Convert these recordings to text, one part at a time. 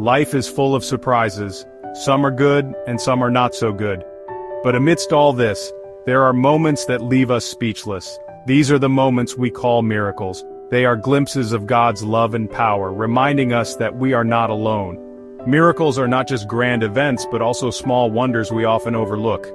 Life is full of surprises. Some are good and some are not so good. But amidst all this, there are moments that leave us speechless. These are the moments we call miracles. They are glimpses of God's love and power, reminding us that we are not alone. Miracles are not just grand events, but also small wonders we often overlook.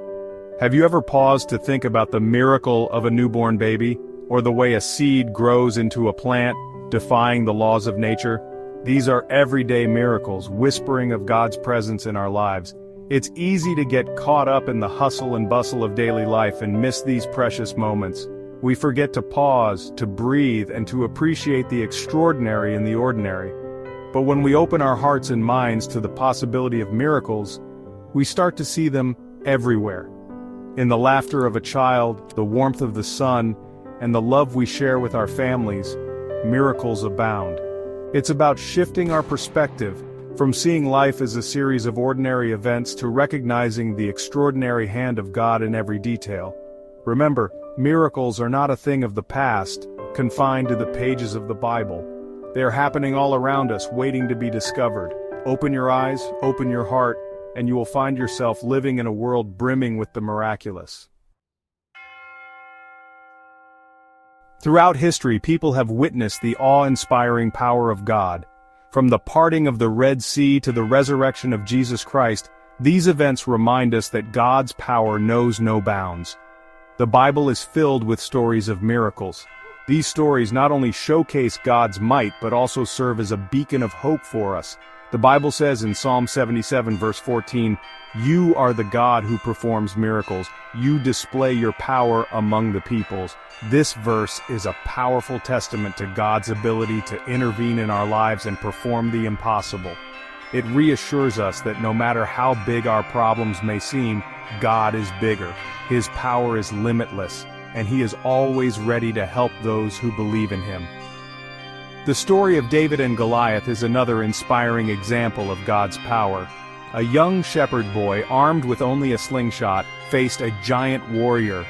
Have you ever paused to think about the miracle of a newborn baby, or the way a seed grows into a plant, defying the laws of nature? These are everyday miracles, whispering of God's presence in our lives. It's easy to get caught up in the hustle and bustle of daily life and miss these precious moments. We forget to pause, to breathe, and to appreciate the extraordinary in the ordinary. But when we open our hearts and minds to the possibility of miracles, we start to see them everywhere. In the laughter of a child, the warmth of the sun, and the love we share with our families, miracles abound. It's about shifting our perspective, from seeing life as a series of ordinary events to recognizing the extraordinary hand of God in every detail. Remember, miracles are not a thing of the past, confined to the pages of the Bible. They are happening all around us, waiting to be discovered. Open your eyes, open your heart, and you will find yourself living in a world brimming with the miraculous. Throughout history, people have witnessed the awe-inspiring power of God. From the parting of the Red Sea to the resurrection of Jesus Christ, these events remind us that God's power knows no bounds. The Bible is filled with stories of miracles. These stories not only showcase God's might but also serve as a beacon of hope for us. The Bible says in Psalm 77 verse 14, "You are the God who performs miracles. You display your power among the peoples." This verse is a powerful testament to God's ability to intervene in our lives and perform the impossible. It reassures us that no matter how big our problems may seem, God is bigger. His power is limitless, and He is always ready to help those who believe in Him. The story of David and Goliath is another inspiring example of God's power. A young shepherd boy, armed with only a slingshot, faced a giant warrior.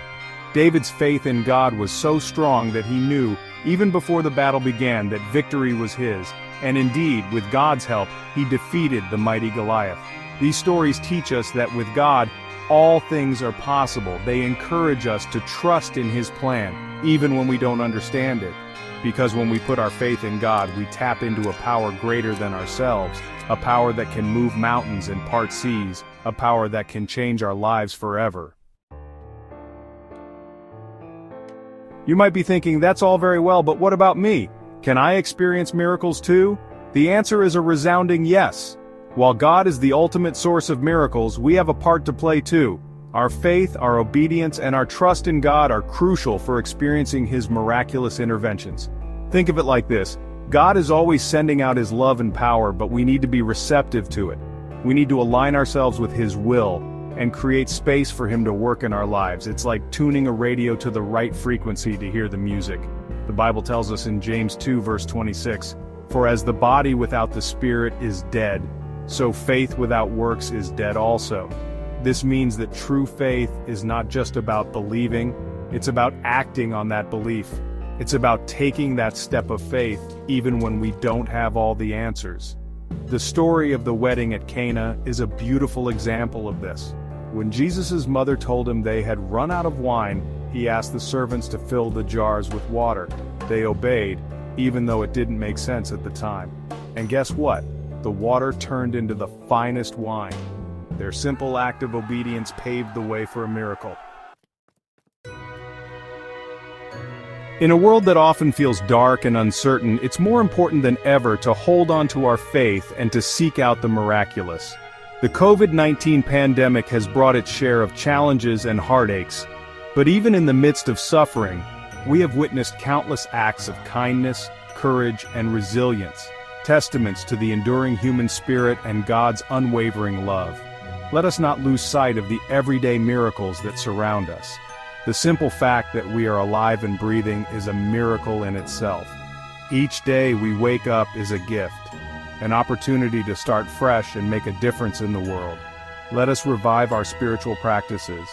David's faith in God was so strong that he knew, even before the battle began, that victory was his. And indeed, with God's help, he defeated the mighty Goliath. These stories teach us that with God, all things are possible. They encourage us to trust in His plan, even when we don't understand it. Because when we put our faith in God, we tap into a power greater than ourselves, a power that can move mountains and part seas, a power that can change our lives forever. You might be thinking, that's all very well, but what about me? Can I experience miracles too? The answer is a resounding yes. While God is the ultimate source of miracles, we have a part to play too. Our faith, our obedience, and our trust in God are crucial for experiencing His miraculous interventions. Think of it like this: God is always sending out His love and power, but we need to be receptive to it. We need to align ourselves with His will and create space for Him to work in our lives. It's like tuning a radio to the right frequency to hear the music. The Bible tells us in James 2 verse 26, "For as the body without the Spirit is dead, so faith without works is dead also." This means that true faith is not just about believing, it's about acting on that belief. It's about taking that step of faith even when we don't have all the answers. The story of the wedding at Cana is a beautiful example of this. When Jesus' mother told him they had run out of wine, He asked the servants to fill the jars with water. They obeyed, even though it didn't make sense at the time. And guess what? The water turned into the finest wine. Their simple act of obedience paved the way for a miracle. In a world that often feels dark and uncertain, it's more important than ever to hold on to our faith and to seek out the miraculous. The COVID-19 pandemic has brought its share of challenges and heartaches, but even in the midst of suffering, we have witnessed countless acts of kindness, courage, and resilience, testaments to the enduring human spirit and God's unwavering love. Let us not lose sight of the everyday miracles that surround us. The simple fact that we are alive and breathing is a miracle in itself. Each day we wake up is a gift, an opportunity to start fresh and make a difference in the world. Let us revive our spiritual practices.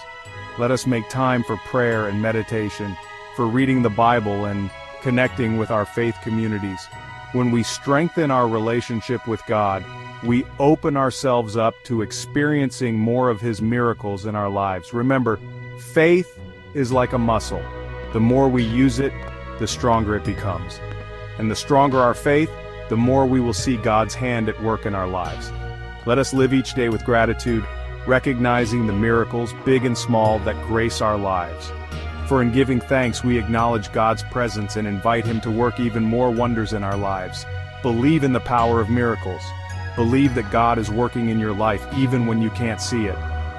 Let us make time for prayer and meditation, for reading the Bible and connecting with our faith communities. When we strengthen our relationship with God, we open ourselves up to experiencing more of His miracles in our lives. Remember, faith is like a muscle. The more we use it, the stronger it becomes. And the stronger our faith, the more we will see God's hand at work in our lives. Let us live each day with gratitude, recognizing the miracles, big and small, that grace our lives. For in giving thanks, we acknowledge God's presence and invite Him to work even more wonders in our lives. Believe in the power of miracles. Believe that God is working in your life even when you can't see it.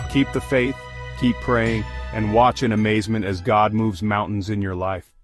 Keep the faith, keep praying, and watch in amazement as God moves mountains in your life.